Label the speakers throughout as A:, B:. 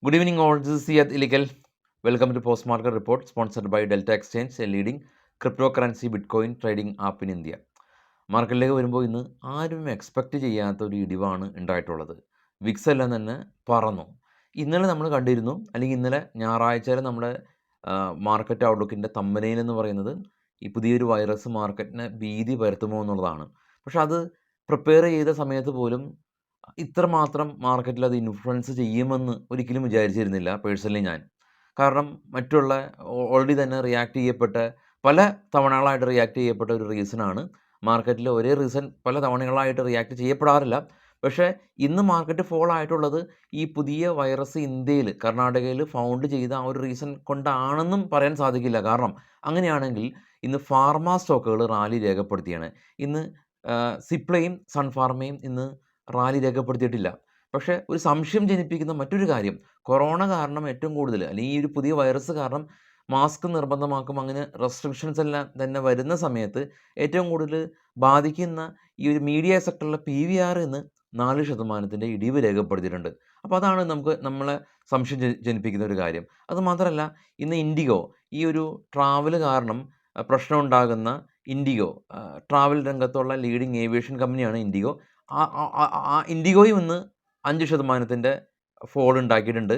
A: Good evening, all. This is Siyad Illegal. Welcome to Post Market Report, sponsored by Delta Exchange, a leading cryptocurrency Bitcoin trading app in India. മാർക്കറ്റിലേക്ക് വരുമ്പോൾ ഇന്ന് ആരും expect ചെയ്യാത്ത ഒരു ഇടിവാണ് ഉണ്ടായിട്ടുള്ളത്. Vicks എല്ലാം തന്നെ പറന്നു. ഇന്നലെ നമ്മൾ കണ്ടിരുന്നു, അല്ലെങ്കിൽ ഇന്നലെ ഞായറാഴ്ചയിൽ നമ്മുടെ മാർക്കറ്റ് ഔട്ട്ലുക്കിൻ്റെ തമ്പനയിൽ എന്ന് പറയുന്നത് ഈ പുതിയൊരു വൈറസ് മാർക്കറ്റിനെ ഭീതി പരത്തുമോ എന്നുള്ളതാണ്. പക്ഷെ അത് പ്രിപ്പയർ ചെയ്ത സമയത്ത് പോലും ഇത്രമാത്രം മാർക്കറ്റിൽ അത് ഇൻഫ്ലുവൻസ് ചെയ്യുമെന്ന് ഒരിക്കലും വിചാരിച്ചിരുന്നില്ല പേഴ്സണലി ഞാൻ. കാരണം മറ്റുള്ള ഓൾറെഡി തന്നെ റിയാക്ട് ചെയ്യപ്പെട്ട പല തവണകളായിട്ട് റിയാക്ട് ചെയ്യപ്പെട്ട ഒരു റീസണാണ്. മാർക്കറ്റിൽ ഒരേ റീസൺ പല തവണകളായിട്ട് റിയാക്ട് ചെയ്യപ്പെടാറില്ല. പക്ഷേ ഇന്ന് മാർക്കറ്റ് ഫോൾ ആയിട്ടുള്ളത് ഈ പുതിയ വൈറസ് ഇന്ത്യയിൽ കർണാടകയിൽ ഫൗണ്ട് ചെയ്ത ആ ഒരു റീസൺ കൊണ്ടാണെന്നും പറയാൻ സാധിക്കില്ല. കാരണം അങ്ങനെയാണെങ്കിൽ ഇന്ന് ഫാർമ സ്റ്റോക്കുകൾ റാലി രേഖപ്പെടുത്തിയാണ്. ഇന്ന് സിപ്ലയും സൺഫാർമയും ഇന്ന് റാലി രേഖപ്പെടുത്തിയിട്ടില്ല. പക്ഷേ ഒരു സംശയം ജനിപ്പിക്കുന്ന മറ്റൊരു കാര്യം, കൊറോണ കാരണം ഏറ്റവും കൂടുതൽ, അല്ലെങ്കിൽ ഈ ഒരു പുതിയ വൈറസ് കാരണം മാസ്ക് നിർബന്ധമാക്കും, അങ്ങനെ റെസ്ട്രിക്ഷൻസ് എല്ലാം തന്നെ വരുന്ന സമയത്ത് ഏറ്റവും കൂടുതൽ ബാധിക്കുന്ന ഈ ഒരു മീഡിയ സെക്ടറിലെ PVR ഇന്ന് 4% ഇടിവ് രേഖപ്പെടുത്തിയിട്ടുണ്ട്. അപ്പോൾ അതാണ് നമ്മളെ സംശയം ജനിപ്പിക്കുന്ന ഒരു കാര്യം. അതുമാത്രമല്ല, ഇന്ന് ഇൻഡിഗോ, ഈ ഒരു ട്രാവൽ കാരണം പ്രശ്നം ഉണ്ടാകുന്ന ഇൻഡിഗോ, ട്രാവൽ രംഗത്തുള്ള ലീഡിങ് ഏവിയേഷൻ കമ്പനിയാണ് ഇൻഡിഗോ. ഇൻഡിഗോയും ഇന്ന് 5% ഫോൾ ഉണ്ടാക്കിയിട്ടുണ്ട്.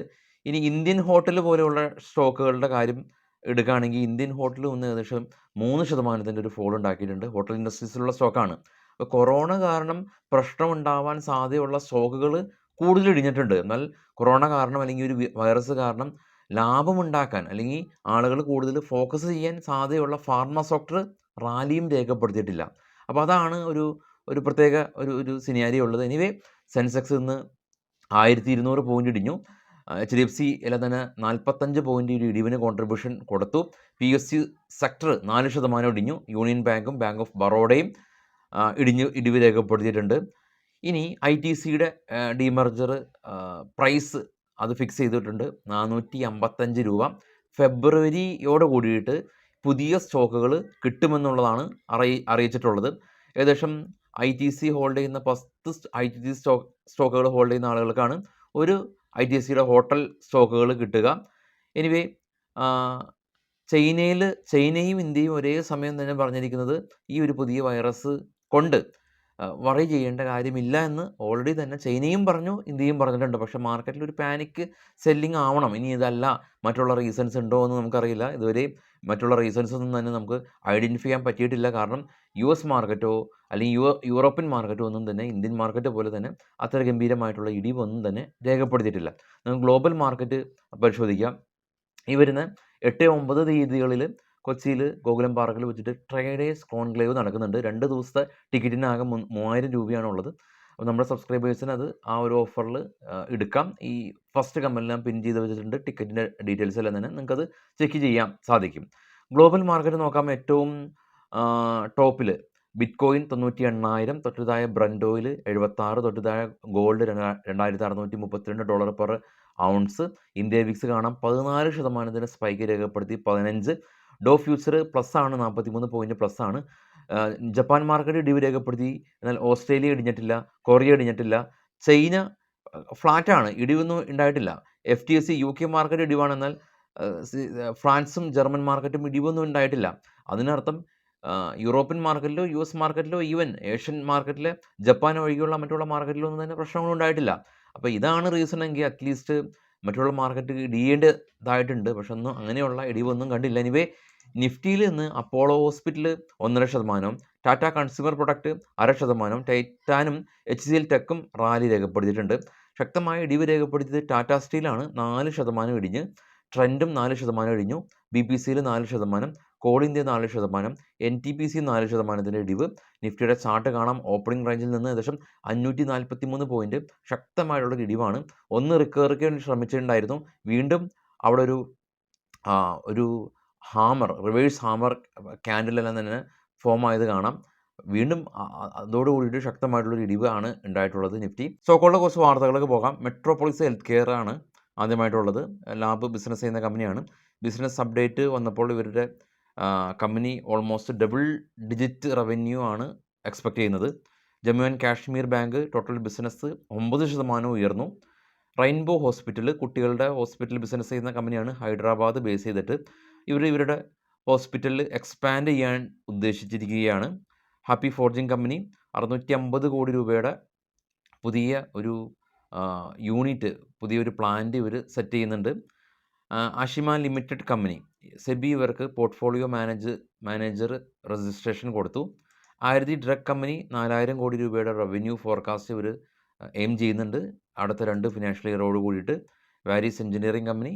A: ഇനി ഇന്ത്യൻ ഹോട്ടൽ പോലെയുള്ള സ്റ്റോക്കുകളുടെ കാര്യം എടുക്കുകയാണെങ്കിൽ ഇന്ത്യൻ ഹോട്ടൽ ഇന്ന് ഏകദേശം 3% ഒരു ഫോൾ ഉണ്ടാക്കിയിട്ടുണ്ട്. ഹോട്ടൽ ഇൻഡസ്ട്രീസിലുള്ള സ്റ്റോക്കാണ്. അപ്പോൾ കൊറോണ കാരണം പ്രശ്നമുണ്ടാവാൻ സാധ്യതയുള്ള സ്റ്റോക്കുകൾ കൂടുതൽ ഇടിഞ്ഞിട്ടുണ്ട്. എന്നാൽ കൊറോണ കാരണം അല്ലെങ്കിൽ ഒരു വൈറസ് കാരണം ലാഭമുണ്ടാക്കാൻ അല്ലെങ്കിൽ ആളുകൾ കൂടുതൽ ഫോക്കസ് ചെയ്യാൻ സാധ്യതയുള്ള ഫാർമ സെക്ടർ റാലിയും രേഖപ്പെടുത്തിയിട്ടില്ല. അപ്പോൾ അതാണ് ഒരു പ്രത്യേക ഒരു സിനാരിയോ ഉള്ളത്. എനിവേ, സെൻസെക്സ് ഇന്ന് 1200 പോയിൻ്റ് ഇടിഞ്ഞു. HDFC എല്ലാം തന്നെ 45 പോയിൻ്റ് ഒരു ഇടിവിന് കോൺട്രിബ്യൂഷൻ കൊടുത്തു. PSU സെക്ടർ 4% ഇടിഞ്ഞു. യൂണിയൻ ബാങ്കും ബാങ്ക് ഓഫ് ബറോഡയും ഇടിവ് രേഖപ്പെടുത്തിയിട്ടുണ്ട്. ഇനി ITCയുടെ ഡീമർജർ പ്രൈസ് അത് ഫിക്സ് ചെയ്തിട്ടുണ്ട് 455 രൂപ. ഫെബ്രുവരിയോട് കൂടിയിട്ട് പുതിയ സ്റ്റോക്കുകൾ കിട്ടുമെന്നുള്ളതാണ് അറിയിച്ചിട്ടുള്ളത്. ഏകദേശം ITC ഹോൾഡ് ചെയ്യുന്ന 10 ITC സ്റ്റോക്കുകൾ ഹോൾഡ് ചെയ്യുന്ന ആളുകൾക്കാണ് ഒരു ITCയുടെ ഹോട്ടൽ സ്റ്റോക്കുകൾ കിട്ടുക. എനിവേ, ചൈനയും ഇന്ത്യയും ഒരേ സമയം തന്നെ പറഞ്ഞിരിക്കുന്നത് ഈ ഒരു പുതിയ വൈറസ് കൊണ്ട് വറി ചെയ്യേണ്ട കാര്യമില്ല എന്ന് ഓൾറെഡി തന്നെ ചൈനയും പറഞ്ഞു, ഇന്ത്യയും പറഞ്ഞിട്ടുണ്ട്. പക്ഷേ മാർക്കറ്റിൽ ഒരു പാനിക് സെല്ലിംഗ് ആവണം. ഇനി ഇതല്ല മറ്റുള്ള റീസൺസ് ഉണ്ടോ എന്ന് നമുക്കറിയില്ല. ഇതുവരെ മറ്റുള്ള റീസൺസ് ഒന്നും തന്നെ നമുക്ക് ഐഡൻറ്റിഫൈ ചെയ്യാൻ പറ്റിയിട്ടില്ല. കാരണം US മാർക്കറ്റോ അല്ലെങ്കിൽ യൂറോപ്യൻ മാർക്കറ്റോ ഒന്നും തന്നെ ഇന്ത്യൻ മാർക്കറ്റ് പോലെ തന്നെ അത്ര ഗംഭീരമായിട്ടുള്ള ഇടിവൊന്നും തന്നെ രേഖപ്പെടുത്തിയിട്ടില്ല. നമുക്ക് ഗ്ലോബൽ മാർക്കറ്റ് പരിശോധിക്കാം. ഈ വരുന്ന 8-9 തീയതികളിൽ കൊച്ചിയിൽ ഗോകുലം പാർക്കിൽ വെച്ചിട്ട് ട്രേഡേഴ്സ് കോൺക്ലേവ് നടക്കുന്നുണ്ട്. 2 ദിവസത്തെ ടിക്കറ്റിനാകെ 3000 രൂപയാണുള്ളത്. അപ്പോൾ നമ്മുടെ സബ്സ്ക്രൈബേഴ്സിന് അത് ആ ഒരു ഓഫറിൽ എടുക്കാം. ഈ ഫസ്റ്റ് കമൻറ്റെല്ലാം പിൻ ചെയ്ത് വെച്ചിട്ടുണ്ട്. ടിക്കറ്റിൻ്റെ ഡീറ്റെയിൽസ് എല്ലാം തന്നെ നിങ്ങൾക്കത് ചെക്ക് ചെയ്യാൻ സാധിക്കും. ഗ്ലോബൽ മാർക്കറ്റ് നോക്കാം. ഏറ്റവും ടോപ്പിൽ ബിറ്റ്കോയിൻ 98,000, തൊട്ടതായ ബ്രന്റ് ഓയിൽ 76, തൊട്ടതായ gold $2,632 per ounce. India VIX കാണാം 14% സ്പൈക്ക് രേഖപ്പെടുത്തി 15. ഡോ ഫ്യൂച്ചർ പ്ലസ് ആണ്, 43 പോയിൻറ്റ് പ്ലസ് ആണ്. ജപ്പാൻ മാർക്കറ്റ് ഇടിവ് രേഖപ്പെടുത്തി. എന്നാൽ ഓസ്ട്രേലിയ ഇടിഞ്ഞിട്ടില്ല, കൊറിയ ഇടിഞ്ഞിട്ടില്ല. ചൈന ഫ്ലാറ്റാണ്, ഇടിവൊന്നും ഉണ്ടായിട്ടില്ല. FTSE UK മാർക്കറ്റ് ഇടിവാണ്. എന്നാൽ ഫ്രാൻസും ജർമ്മൻ മാർക്കറ്റും ഇടിവൊന്നും ഉണ്ടായിട്ടില്ല. അതിനർത്ഥം യൂറോപ്യൻ മാർക്കറ്റിലോ US മാർക്കറ്റിലോ ഈവൻ ഏഷ്യൻ മാർക്കറ്റിലെ ജപ്പാൻ ഒഴികെയുള്ള മറ്റുള്ള മാർക്കറ്റിലൊന്നും തന്നെ പ്രശ്നങ്ങളും ഉണ്ടായിട്ടില്ല. അപ്പോൾ ഇതാണ് റീസൺ എങ്കിൽ അറ്റ്ലീസ്റ്റ് മറ്റുള്ള മാർക്കറ്റ് ഇടിയേണ്ടതായിട്ടുണ്ട്. പക്ഷെ ഒന്നും അങ്ങനെയുള്ള ഇടിവൊന്നും കണ്ടില്ല. എനിവേ, നിഫ്റ്റിയിൽ നിന്ന് Apollo hospital 1.5%, Tata consumer product 0.5%, ടൈറ്റാനും HCL ടെക്കും റാലി രേഖപ്പെടുത്തിയിട്ടുണ്ട്. ശക്തമായ ഇടിവ് രേഖപ്പെടുത്തിയത് ടാറ്റ സ്റ്റീലാണ്, 4% ഇടിഞ്ഞ്. ട്രെൻഡും 4% ഇടിഞ്ഞു. BPCയിൽ 4%, കോൾ ഇന്ത്യ 4%, NTPC 4% ഇടിവ്. നിഫ്റ്റിയുടെ ചാർട്ട് കാണാം. ഓപ്പണിംഗ് റേഞ്ചിൽ നിന്ന് ഏകദേശം 543 പോയിൻറ്റ് ശക്തമായിട്ടുള്ള ഇടിവാണ്. ഒന്ന് റിക്കവറിക്ക് വേണ്ടി ശ്രമിച്ചിട്ടുണ്ടായിരുന്നു. വീണ്ടും അവിടെ ഒരു റിവേഴ്സ് ഹാമർ ക്യാൻഡിലെല്ലാം തന്നെ ഫോം ആയത് കാണാം. വീണ്ടും അതോടുകൂടിയിട്ട് ശക്തമായിട്ടുള്ളൊരു ഇടിവാണ് ഉണ്ടായിട്ടുള്ളത് നിഫ്റ്റി. സ്റ്റോക്കുകളുടെ കുറച്ച് വാർത്തകളിലേക്ക് പോകാം. മെട്രോപോളിസ് ഹെൽത്ത് കെയർ ആണ് ആദ്യമായിട്ടുള്ളത്. ലാബ് ബിസിനസ് ചെയ്യുന്ന കമ്പനിയാണ്. ബിസിനസ് അപ്ഡേറ്റ് വന്നപ്പോൾ ഇവരുടെ company almost double digit revenue ആണ് എക്സ്പെക്റ്റ് ചെയ്യുന്നത്. Jammu and Kashmir bank total business 9% ഉയർന്നു. റെയിൻബോ ഹോസ്പിറ്റൽ കുട്ടികളുടെ ഹോസ്പിറ്റൽ ബിസിനസ് ചെയ്യുന്ന കമ്പനിയാണ്. ഹൈദരാബാദ് ബേസ് ചെയ്തിട്ട് ഇവരുടെ ഹോസ്പിറ്റലിൽ എക്സ്പാൻഡ് ചെയ്യാൻ ഉദ്ദേശിച്ചിരിക്കുകയാണ്. ഹാപ്പി ഫോർജിങ് കമ്പനി 650 കോടി രൂപയുടെ പുതിയ ഒരു യൂണിറ്റ്, പുതിയൊരു പ്ലാന്റ് ഇവർ സെറ്റ് ചെയ്യുന്നുണ്ട്. ആഷിമ ലിമിറ്റഡ് കമ്പനി സെബി ഇവർക്ക് പോർട്ട്ഫോളിയോ മാനേജർ രജിസ്ട്രേഷൻ കൊടുത്തു. ആയുർവേദി ഡ്രഗ് കമ്പനി 4000 കോടി രൂപയുടെ റവന്യൂ ഫോർകാസ്റ്റ് ഇവർ എയിം ചെയ്യുന്നുണ്ട് അടുത്ത 2 ഫിനാൻഷ്യൽ ഇയറോട് കൂടിയിട്ട്. വാരീസ് എഞ്ചിനീയറിംഗ് കമ്പനി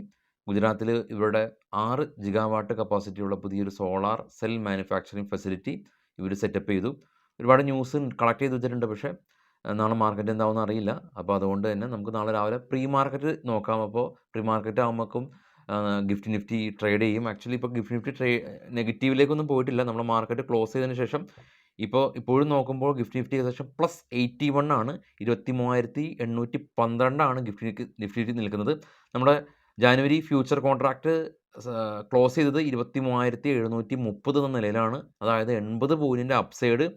A: ഗുജറാത്തിൽ ഇവരുടെ 6 ജിഗാവാട്ട് കപ്പാസിറ്റിയുള്ള പുതിയൊരു സോളാർ സെൽ മാനുഫാക്ചറിങ് ഫെസിലിറ്റി ഇവർ സെറ്റപ്പ് ചെയ്തു. ഒരുപാട് ന്യൂസ് കളക്ട് ചെയ്ത് വെച്ചിട്ടുണ്ട്, പക്ഷേ നാളെ മാർക്കറ്റ് എന്താവുമെന്ന് അറിയില്ല. അപ്പോൾ അതുകൊണ്ട് തന്നെ നമുക്ക് നാളെ രാവിലെ പ്രീ മാർക്കറ്റ് നോക്കാം. അപ്പോൾ പ്രീ മാർക്കറ്റ് ആകുമ്പോഴേക്കും ഗിഫ്റ്റ് നിഫ്റ്റി ട്രേഡ് ചെയ്യും. ആക്ച്വലി ഇപ്പോൾ ഗിഫ്റ്റ് നിഫ്റ്റി നെഗറ്റീവിലേക്കൊന്നും പോയിട്ടില്ല. നമ്മൾ മാർക്കറ്റ് ക്ലോസ് ചെയ്തതിന് ശേഷം ഇപ്പോഴും നോക്കുമ്പോൾ ഗിഫ്റ്റ് നിഫ്റ്റി ഏകദേശം +81 ആണ്. 23,812 ആണ് ഗിഫ്റ്റ് നിഫ്റ്റി നിൽക്കുന്നത്. നമ്മുടെ ജാനുവരി ഫ്യൂച്ചർ കോൺട്രാക്റ്റ് ക്ലോസ് ചെയ്തത് 23,730 എന്ന നിലയിലാണ്. അതായത് 80 പോയിൻറ്റിൻ്റെ അപ്സൈഡ്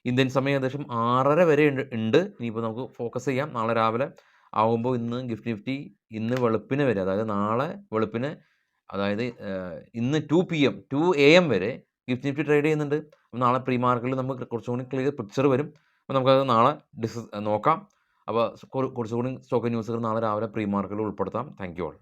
A: ഇന്ത്യൻ സമയം ഏകദേശം 6:30 വരെ ഉണ്ട്. ഇനിയിപ്പോൾ നമുക്ക് ഫോക്കസ് ചെയ്യാം. നാളെ രാവിലെ ആകുമ്പോൾ ഇന്ന് ഗിഫ്റ്റ് നിഫ്റ്റി ഇന്ന് വെളുപ്പിന് വരെ, അതായത് നാളെ വെളുപ്പിന്, അതായത് ഇന്ന് 2 AM വരെ ഗിഫ്റ്റ് നിഫ്റ്റി ട്രേഡ് ചെയ്യുന്നുണ്ട്. അപ്പോൾ നാളെ പ്രീ മാർക്കറ്റിൽ നമുക്ക് കുറച്ചും കൂടി ക്ലിയർ പിക്ചർ വരും. അപ്പോൾ നമുക്കത് നാളെ നോക്കാം. അപ്പോൾ കുറച്ചുകൂടി സ്റ്റോക്ക് ന്യൂസുകൾ നാളെ രാവിലെ പ്രീ മാർക്കറ്റിൽ ഉൾപ്പെടുത്താം. Thank you all.